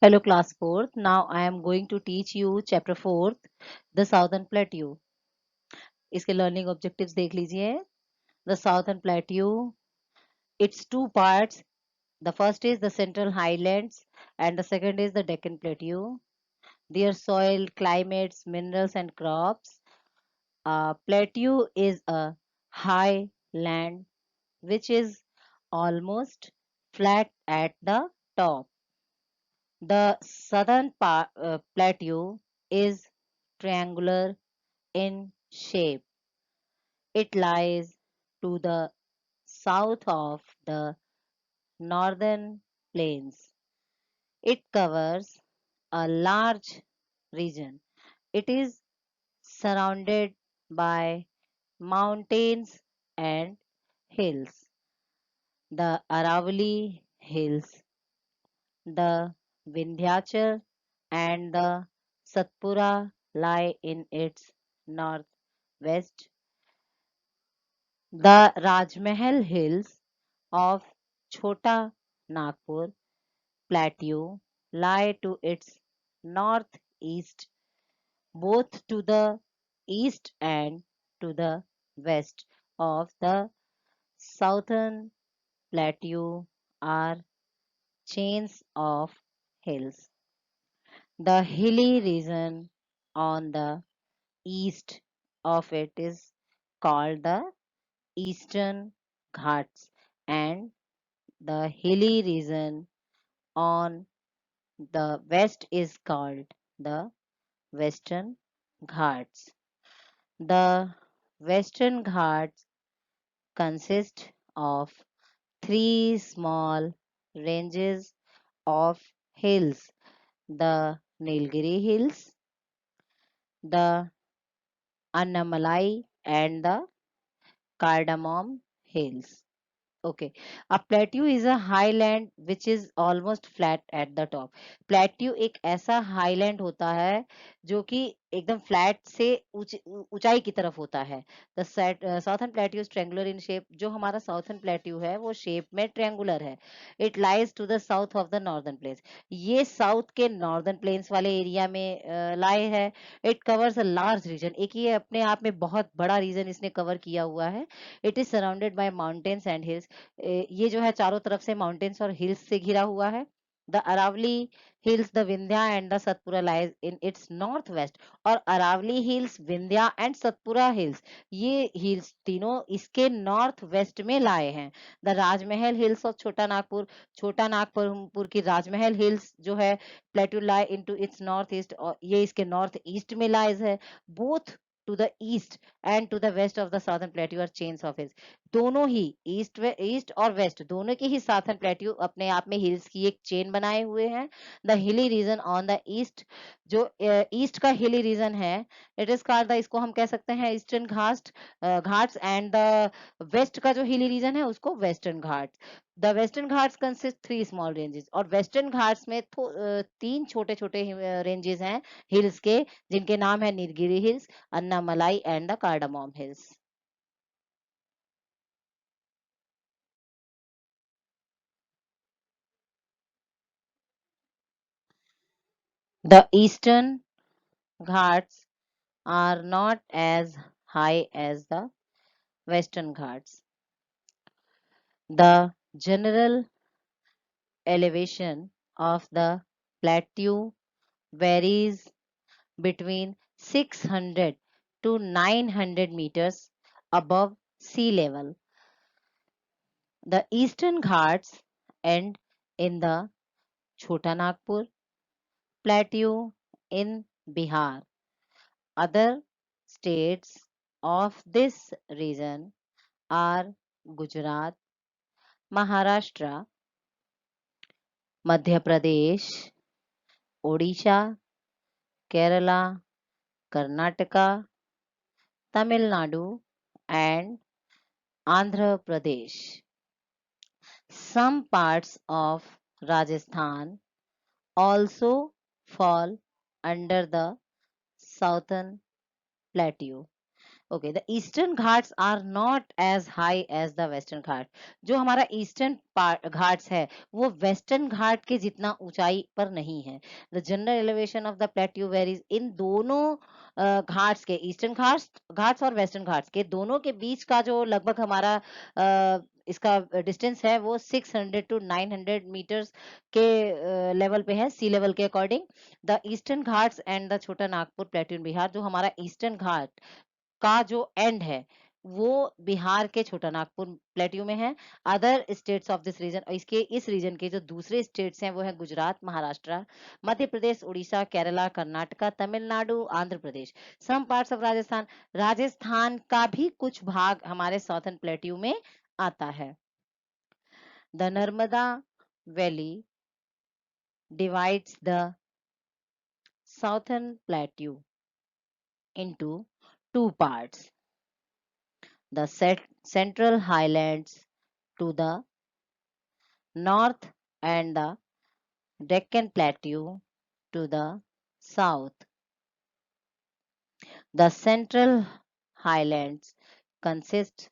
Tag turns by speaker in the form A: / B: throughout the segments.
A: Hello class 4th. Now I am going to teach you chapter 4th, the Southern Plateau. इसके learning objectives देख लीजिए. The Southern Plateau, its two parts. The first is the Central Highlands and the second is the Deccan Plateau. Their soil, climates, minerals and crops. Plateau is a high land which is almost flat at the top. The southern plateau is triangular in shape. It lies to the south of the northern plains. It covers a large region. It is surrounded by mountains and hills. The Aravalli Hills, the Vindhyachal, and the Satpura lie in its northwest. The Rajmahal Hills of Chota Nagpur Plateau lie to its northeast, both to the east and to the west of the southern plateau are chains of hills. The hilly region on the east of it is called the Eastern Ghats, and the hilly region on the west is called the Western Ghats. The Western Ghats consist of three small ranges of hills: the Nilgiri Hills, the Annamalai, and the Cardamom Hills. Okay, a plateau is a highland which is almost flat at the top. Plateau एक ऐसा highland होता है जो कि एकदम flat से ऊंचाई की तरफ होता है. The southern plateau is triangular in shape. जो हमारा साउथर्न प्लेट्यू है वो शेप में ट्रायंगुलर है. It lies to the south of the northern plains. ये साउथ के नॉर्दर्न प्लेन्स वाले एरिया में लाए है. It covers a large region. एक ये अपने आप में बहुत बड़ा रीजन इसने कवर किया हुआ है. It is surrounded by mountains and hills. ये जो है चारों तरफ से माउंटेन्स और हिल्स से घिरा हुआ है. The Aravalli hills, the Vindhya and the Satpura lies in its north west. और Aravalli hills, Vindhya and Satpura hills, ये हिल्स तीनों इसके नॉर्थ वेस्ट में लाए हैं. द राजमहल हिल्स ऑफ छोटा नागपुर की राजमहल हिल्स जो है plateau lie into its north east, और ये इसके नॉर्थ ईस्ट में लाइज है. Both to the east and to the west of the southern plateau are chains of hills. दोनों ही ईस्ट और वेस्ट दोनों के ही साउथर्न प्लेट्यू अपने आप में हिल्स की एक चेन बनाए हुए हैं. The hilly region on the east, जो ईस्ट का हिली रीजन है, इट इज कॉल्ड द, इसको हम कह सकते हैं Eastern Ghats. And the west का जो हिली रीजन है उसको Western Ghats. The Western Ghats consist three small ranges. और वेस्टर्न घाट्स में तीन छोटे छोटे रेंजेस हैं हिल्स के, जिनके नाम है Nilgiri hills, Annamalai and the cardamom hills. The eastern Ghats are not as high as the western Ghats. The general elevation of the plateau varies between 600 to 900 meters above sea level. The eastern Ghats end in the Chota Nagpur plateau in Bihar. Other states of this region are Gujarat, Maharashtra, Madhya Pradesh, Odisha, Kerala, Karnataka, Tamil Nadu, and Andhra Pradesh. Some parts of Rajasthan also fall under the southern plateau. Okay, the eastern Ghats are not as high as the western Ghat. जो हमारा eastern Ghats है वो western घाट के जितना ऊंचाई पर नहीं है। The general elevation of the plateau varies इन दोनों घाट्स के, ईस्टर्न घाट्स घाट्स और वेस्टर्न घाट्स के दोनों के बीच का जो लगभग हमारा इसका डिस्टेंस है वो 600 टू 900 मीटर्स के लेवल पे है, सी लेवल के according. The eastern Ghats and the Chota Nagpur plateau इन बिहार, जो हमारा ईस्टर्न घाट का जो एंड है वो बिहार के छोटा नागपुर प्लेट्यू में है। Other states of this region, इसके इस रीजन के जो दूसरे स्टेट्स हैं वो है Gujarat, Maharashtra, Madhya Pradesh, Orissa, Kerala, Karnataka, Tamil Nadu, Andhra Pradesh, some parts of Rajasthan. Rajasthan का भी कुछ भाग हमारे साउथर्न प्लेट्यू में आता है। The Narmada valley divides the southern plateau into two parts, the central highlands to the north and the Deccan Plateau to the south. The central highlands consist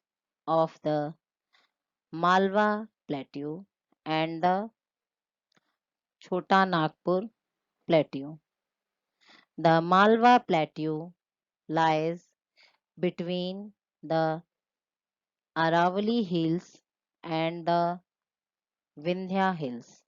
A: of the Malwa Plateau and the Chota Nagpur Plateau. The Malwa Plateau lies between the Aravali Hills and the Vindhya Hills.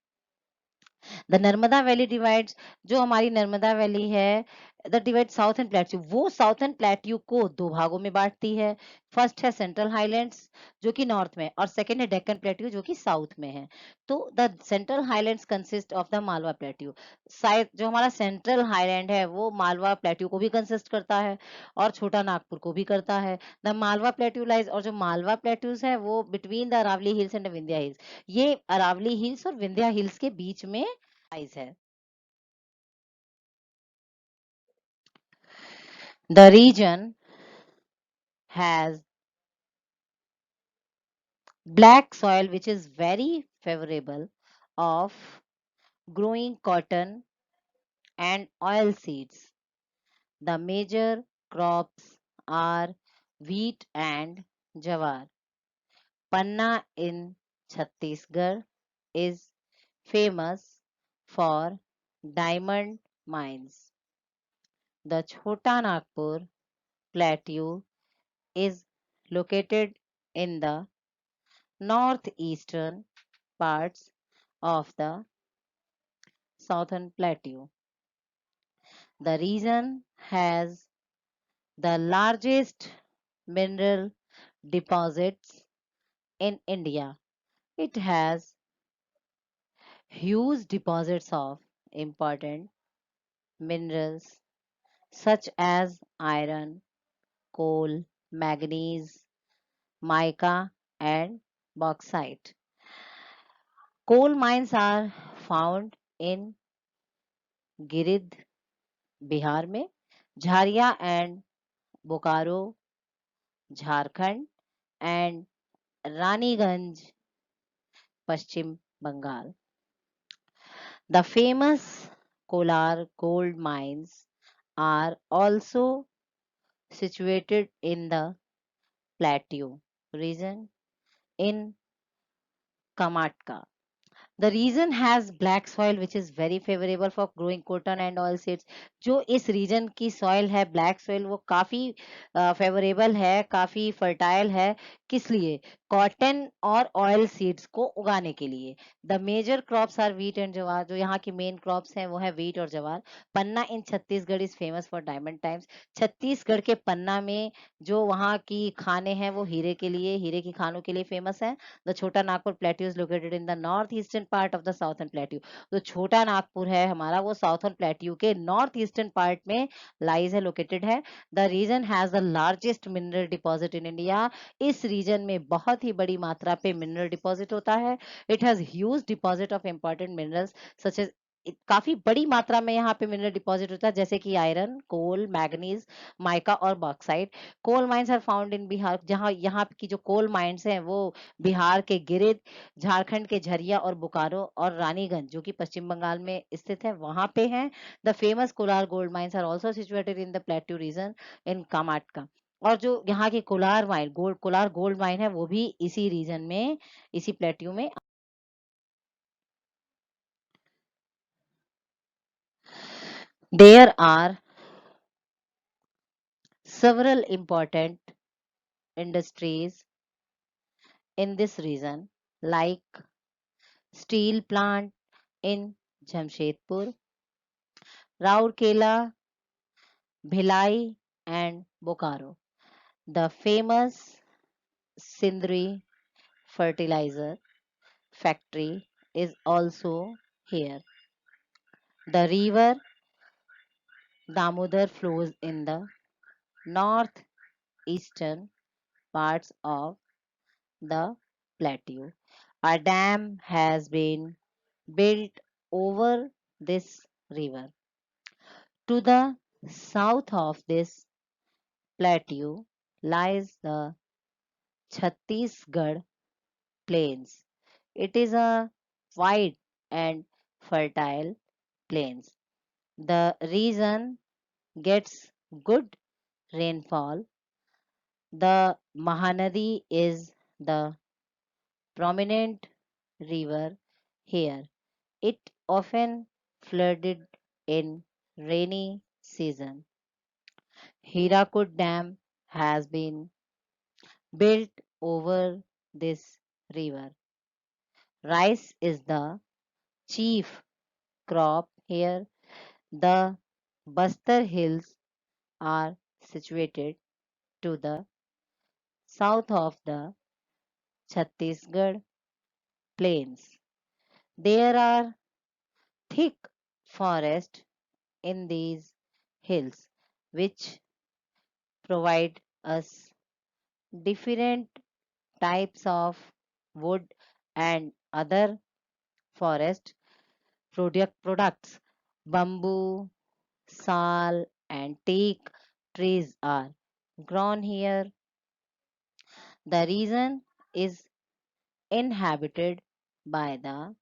A: The Narmada valley divides, जो हमारी Narmada valley है, the divide southern plateau, वो southern plateau को दो भागों में बांटती है। First है सेंट्रल हाईलैंड्स जो कि नॉर्थ में, और सेकंड है डेक्कन प्लेट्यू जो कि साउथ में है। तो the central highlands consist of the Malwa plateau. शायद जो हमारा सेंट्रल हाईलैंड है वो मालवा प्लेट्यू को भी कंसिस्ट करता है और छोटा नागपुर को भी करता है। द मालवा प्लेट्यू लाइज, और जो मालवा प्लेट्यूज है वो between the Aravalli hills and Vindhya hills, ये अरावली हिल्स और विंध्या हिल्स के बीच में लाइज है। The region has black soil which is very favorable of growing cotton and oil seeds. The major crops are wheat and jawar. Panna in Chhattisgarh is famous for diamond mines. The Chota Nagpur Plateau is located in the northeastern parts of the southern plateau. The region has the largest mineral deposits in India. It has huge deposits of important minerals such as iron, coal, manganese, mica, and bauxite. Coal mines are found in Giridih Bihar में, Jharia and Bokaro Jharkhand, and Raniganj Paschim Bangal. The famous Kolar gold mines are also situated in the plateau region in Kamatka. The region has black soil which is very favorable for growing cotton and oil seeds. जो इस region की soil है black soil वो काफी favourable है, काफी fertile है। किस लिए? कॉटन और ऑयल सीड्स को उगाने के लिए। The major crops are wheat and jowar, जो यहाँ की मेन क्रॉप्स हैं वो है व्हीट और jowar. Panna in Chhattisgarh is famous for diamond times. Chhattisgarh के पन्ना में जो वहाँ की खाने हैं वो हीरे के लिए, हीरे की खानों के लिए फेमस है। The Chota Nagpur plateau is located in the north eastern part of the southern plateau. तो छोटा नागपुर है हमारा वो साउथर्न प्लेट्यू के नॉर्थ ईस्टर्न पार्ट में लाइज है, लोकेटेड है। The region has the largest mineral deposit in India. इस रीजन में बहुत ही बड़ी मात्रा पे मिनरल डिपॉजिट होता है। It has huge deposit of important minerals such as, काफी बड़ी मात्रा में यहाँ पे मिनरल डिपॉजिट होता है जैसे कि आयरन, कोल, मैग्नीज, माइका और bauxite. Coal mines are found in Bihar, जहाँ यहाँ की जो कोल माइंस हैं वो बिहार के गिरिध, झारखंड के झरिया और बोकारो और रानीगंज जो कि पश्चिम बंगाल में स्थित है वहां पे हैं। The famous Kolar gold mines are also situated in the plateau region in Karnataka. और जो यहाँ की कोलार गोल्ड माइन है वो भी इसी रीजन में, इसी प्लेट्यू में। There are several important industries in this region, like steel plant in Jamshedpur, Raurkela, Bhilai, and Bokaro. The famous Sindri fertilizer factory is also here. The river Damodar flows in the northeastern parts of the plateau. A dam has been built over this river. To the south of this plateau lies the Chhattisgarh plains. It is a wide and fertile plains. The region gets good rainfall. The Mahanadi is the prominent river here. It often flooded in rainy season. Hirakud Dam has been built over this river. Rice is the chief crop here. The Bastar Hills are situated to the south of the Chhattisgarh plains. There are thick forests in these hills which provide us different types of wood and other forest products. Bamboo, sal, and teak trees are grown here. The region is inhabited by the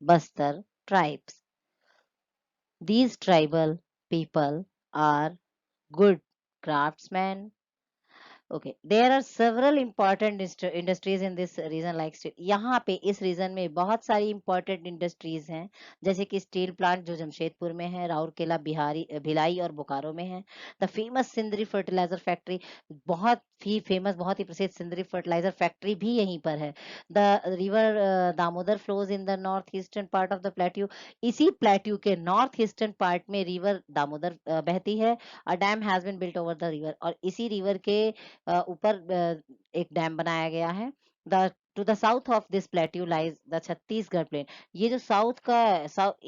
A: Bastar tribes. These tribal people are good craftsmen. Okay, there are several important industries in this region like steel. यहाँ पे इस region में बहुत सारी important industries हैं, जैसे कि steel plant जो जमशेदपुर में है, राउरकेला, भिलाई और बोकारो में है। The famous Sindri fertiliser factory, बहुत ही फेमस, बहुत ही प्रसिद्ध सिंदरी फर्टिलाइजर फैक्ट्री भी यहीं पर है। The river Damodar flows in the north eastern part of the plateau. इसी प्लेट्यू के नॉर्थ ईस्टर्न पार्ट में रिवर दामोदर बहती है। A dam has been built over the river, और इसी रिवर के ऊपर एक डैम बनाया गया है। The to the south of this plateau lies the Chhattisgarh plain. ये जो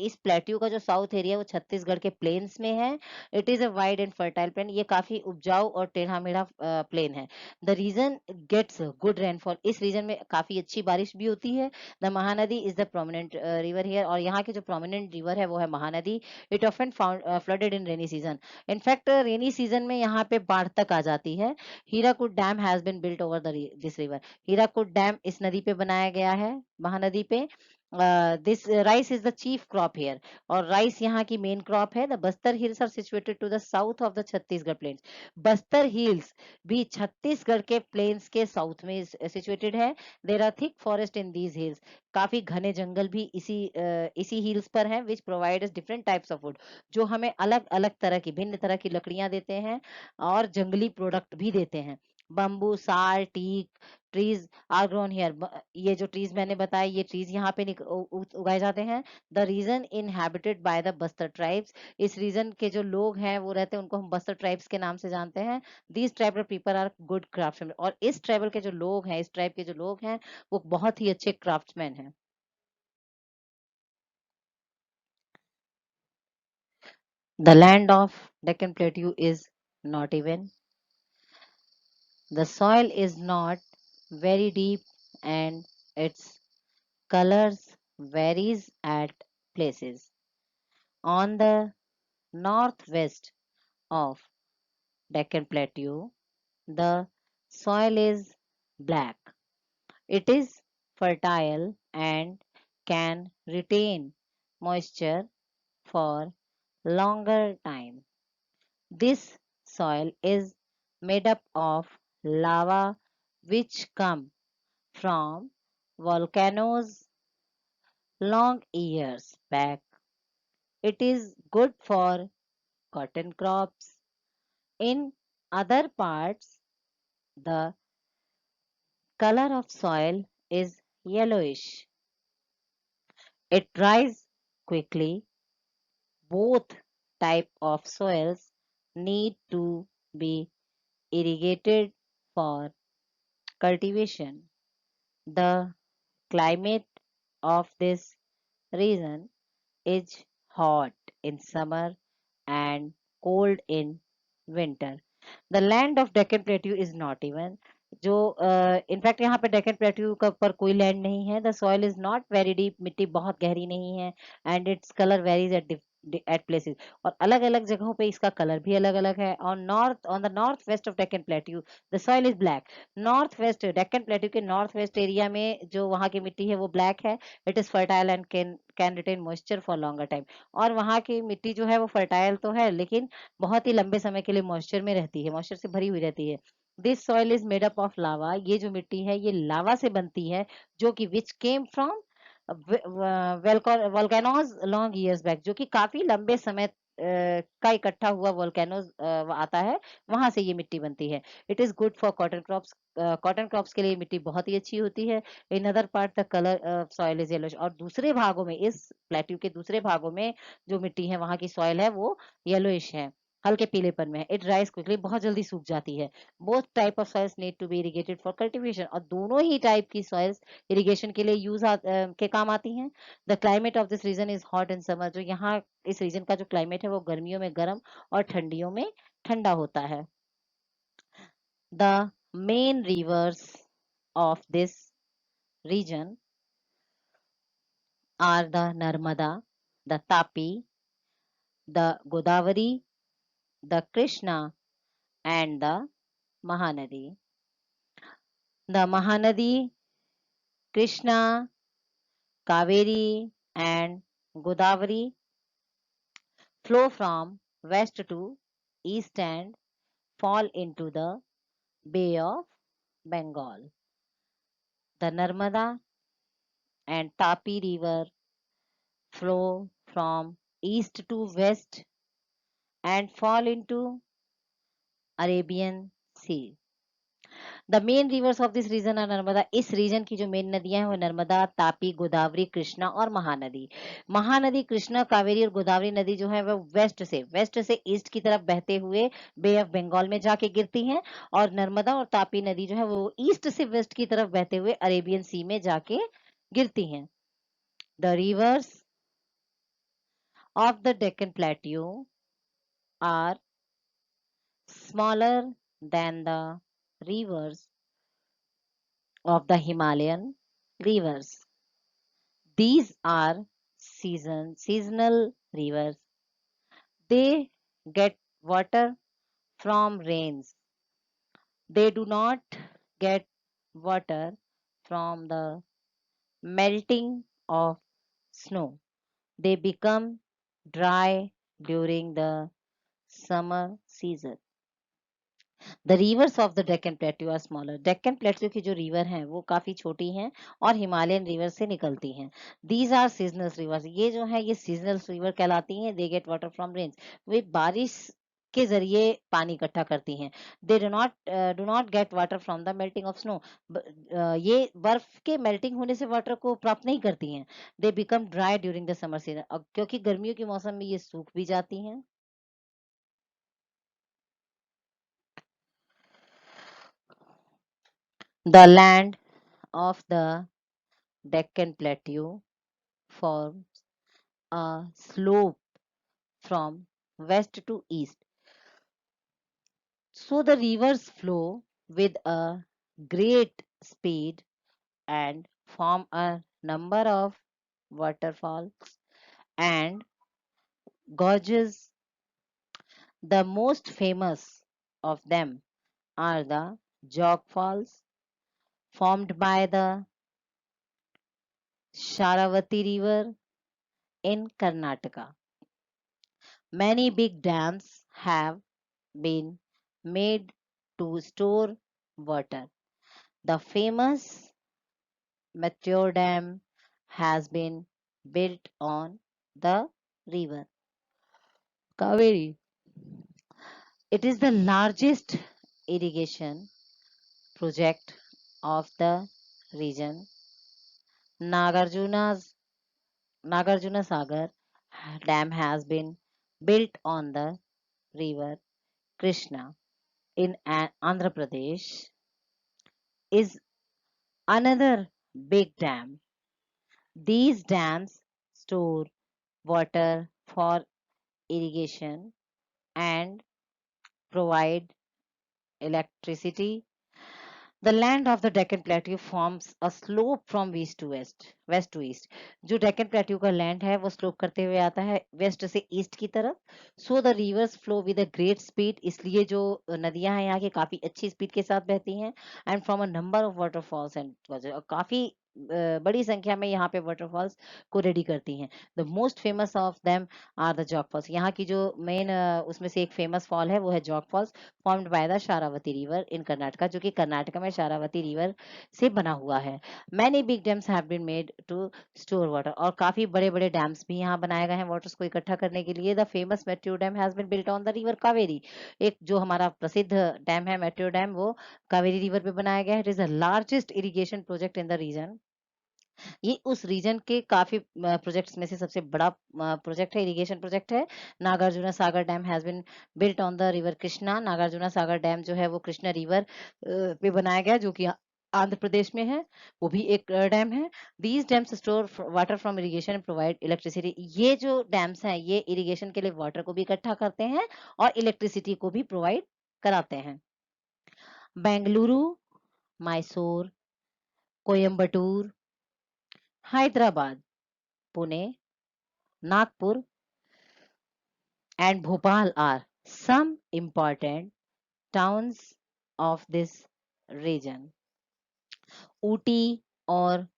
A: इस प्लेट्यू का जो साउथ एरिया वो छत्तीसगढ़ के प्लेन्स में है। It is a wide and fertile plain. ये काफी उपजाऊ और टेढ़ा मेढ़ा प्लेन है। The region gets good rainfall. इस रीजन में काफी अच्छी बारिश भी होती है। The Mahanadi is the prominent river here, और यहाँ के जो प्रोमिनेंट रिवर है वो है Mahanadi. It often found flooded in rainy season. In fact rainy season में यहाँ पे बाढ़ तक आ जाती है। Hirakud dam has been built over this river. Hirakud dam इस नदी पे बनाया गया है, महानदी पे। This rice is the chief crop here, और राइस यहाँ की मेन क्रॉप है। The Bastar hills are situated to the south of the Chhattisgarh plains. Bastar hills भी छत्तीसगढ़ के प्लेन्स के साउथ में सिचुएटेड है। There are thick forest in these hills. काफी घने जंगल भी इसी हिल्स पर हैं, which provide different types of would, जो हमें अलग अलग तरह की, भिन्न तरह की लकड़ियां देते हैं और जंगली प्रोडक्ट भी देते हैं। Bamboo, sal, teak trees are grown here. ये जो ट्रीज मैंने बताया, ये ट्रीज यहाँ पे उगाए जाते हैं। The region inhabited by the Bastar tribes. इस रीजन के जो लोग हैं वो रहते हैं, उनको हम बस्तर ट्राइब्स के नाम से जानते हैं। These tribal people are good craftsman. और इस ट्राइबल के जो लोग हैं, इस ट्राइब के जो लोग हैं, वो बहुत ही अच्छे क्राफ्ट्समैन हैं। The land of Deccan Plateau is not even. The soil is not very deep, and its colors varies at places. On the northwest of Deccan Plateau, the soil is black. It is fertile and can retain moisture for longer time. This soil is made up of lava which come from volcanoes long years back. It is good for cotton crops. In other parts, the color of soil is yellowish. It dries quickly. Both type of soils need to be irrigated for cultivation. The climate of this region is hot in summer and cold in winter. The land of Deccan plateau is not even जो in fact यहाँ पे Deccan plateau का पर कोई land नहीं है. The soil is not very deep, मिट्टी बहुत गहरी नहीं है. And its colour varies at places, और अलग अलग जगहों पे इसका कलर भी अलग अलग है. On the north west of Deccan plateau the soil is black. North west Deccan plateau के नॉर्थ वेस्ट एरिया में जो वहाँ की मिट्टी है वो ब्लैक है. It is fertile and can retain moisture for longer time. और वहाँ की मिट्टी जो है वो फर्टाइल तो है लेकिन बहुत ही लंबे समय के लिए मॉइस्चर में रहती है, मॉइस्चर से भरी हुई रहती है. This soil is made up of lava. ये जो मिट्टी है ये लावा से बनती है, जो कि which came from volcanoes long years back, जो कि काफी लंबे समय का इकट्ठा हुआ वोल्केनोज आता है, वहां से ये मिट्टी बनती है. It is good for cotton crops. Cotton crops के लिए मिट्टी बहुत ही अच्छी होती है. In other part the colour soil is yellowish. और दूसरे भागों में, इस प्लेट्यू के दूसरे भागों में जो मिट्टी है वहां की सॉइल है वो येलोइश है, हल्के पीलेपन में है. इट ड्राइज क्विकली, बहुत जल्दी सूख जाती है. Both type of soils need to be irrigated for cultivation. और दोनों ही टाइप की सॉइल्स इरिगेशन के लिए के काम आती हैं. The climate of this region is hot in summer. जो यहाँ इस रीजन का जो क्लाइमेट है वो गर्मियों में गर्म और ठंडियों में ठंडा होता है. The main reverse of this region are the Narmada, the Tapi, the Godavari, the Krishna, and the Mahanadi. The Mahanadi, Krishna, Kaveri, and Godavari flow from west to east and fall into the Bay of Bengal. The Narmada and Tapi river flow from east to west and fall into Arabian Sea. The main rivers of this region are Narmada. इस region की जो main नदियां हैं वो नर्मदा, तापी, गोदावरी, कृष्णा और महानदी. महानदी, कृष्णा, कावेरी और गोदावरी नदी जो है वो वेस्ट से ईस्ट की तरफ बहते हुए बे ऑफ बंगाल में जाके गिरती हैं. और नर्मदा और तापी नदी जो है वो ईस्ट से वेस्ट की तरफ बहते हुए अरेबियन सी में जाके गिरती हैं. The rivers of the Deccan plateau are smaller than the rivers of the Himalayan rivers. These are seasonal rivers. They get water from rains. They do not get water from the melting of snow. They become dry during the summer season. The rivers of the Deccan plateau are smaller. Deccan plateau की जो river हैं वो काफी छोटी हैं और Himalayan river से निकलती हैं. These are seasonal rivers. ये जो है ये सीजनल रिवर कहलाती हैं. They get water from rains. वे बारिश के जरिए पानी इकट्ठा करती हैं. They do not get water from the melting of snow. ये बर्फ के मेल्टिंग होने से वाटर को प्राप्त नहीं करती हैं. They become dry during the summer season. अब क्योंकि गर्मियों के मौसम में ये सूख भी जाती हैं. The land of the Deccan Plateau forms a slope from west to east. So the rivers flow with a great speed and form a number of waterfalls and gorges. The most famous of them are the Jog Falls, formed by the Sharavati River in Karnataka. Many big dams have been made to store water. The famous Meteor Dam has been built on the river Kaveri. It is the largest irrigation project of the region. Nagarjuna's Nagarjuna Sagar Dam has been built on the river Krishna in Andhra Pradesh is another big dam. These dams store water for irrigation and provide electricity. The land of the Deccan Plateau forms a slope from west to east. जो Deccan plateau का land है वो slope करते हुए आता है waste से east की तरफ. So the reverse flow with a great speed. इसलिए जो नदियां हैं यहाँ की काफी अच्छी स्पीड के साथ बहती हैं. And from a number of waterfalls and काफी बड़ी संख्या में यहाँ पे वाटरफॉल्स को रेडी करती हैं. The most famous of them are the Jog falls. यहाँ की जो मेन उसमें से एक फेमस फॉल है वो है Jog falls, formed by the Sharavati river in Karnataka, जो कि कर्नाटका में शारावती रिवर से बना हुआ है. Many big dams have been made to store water. और काफी बड़े बड़े डैम्स भी यहाँ बनाए गए हैं वाटर्स को इकट्ठा करने के लिए. The famous Mettur dam has been built on the river Kaveri. एक जो हमारा प्रसिद्ध डैम है मेट्रो डैम वो कावेरी रिवर पे बनाया गया है. It is the largest irrigation project in the region. ये उस रीजन के काफी प्रोजेक्ट्स में से सबसे बड़ा प्रोजेक्ट है, इरिगेशन प्रोजेक्ट है. Nagarjuna Sagar dam has been built on the river Krishna. Nagarjuna Sagar dam जो है वो कृष्णा रिवर पे बनाया गया जो कि आंध्र प्रदेश में है. वो भी एक डैम है. These dams store water from irrigation and provide electricity. ये जो डैम्स हैं ये इरिगेशन के लिए वाटर को भी इकट्ठा करते हैं और इलेक्ट्रिसिटी को भी प्रोवाइड कराते हैं. Bengaluru, Mysore, Coimbatore, Hyderabad, Pune, Nagpur and Bhopal are some important towns of this region. Ooty or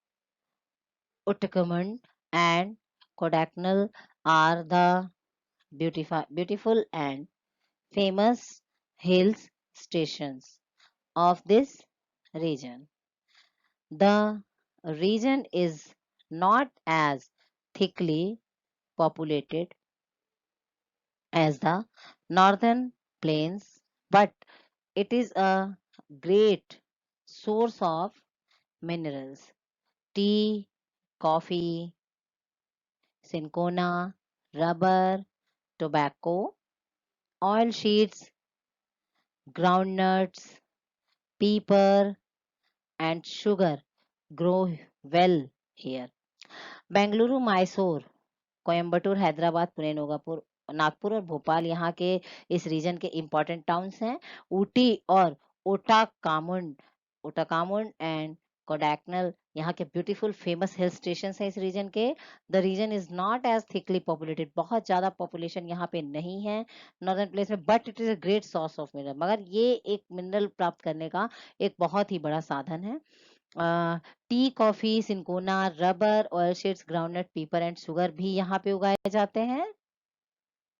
A: Uttarakhand and Kodaikanal are the beautiful and famous hills stations of this region. The region is not as thickly populated as the northern plains, but it is a great source of minerals. Tea, coffee, cinchona, rubber, tobacco, oil sheets, groundnuts, pepper, and sugar grow well here. Bengaluru, Mysore, Coimbatore, Hyderabad, Pune, Nagpur और भोपाल यहाँ के इस region के important towns हैं. ऊटी और ओटाकामुंड and कोडाकनल यहाँ के beautiful famous hill station हैं इस रीजन के. The region is not as thickly populated. बहुत ज्यादा पॉपुलेशन यहाँ पे नहीं है नॉर्दर्न प्लेस में, but it is a great source of mineral. मगर ये एक मिनरल प्राप्त करने का एक बहुत ही बड़ा साधन है. T, coffee, cinchona, rubber, oil seeds, groundnut, पीपर एंड शुगर भी यहाँ पे उगाए जाते हैं.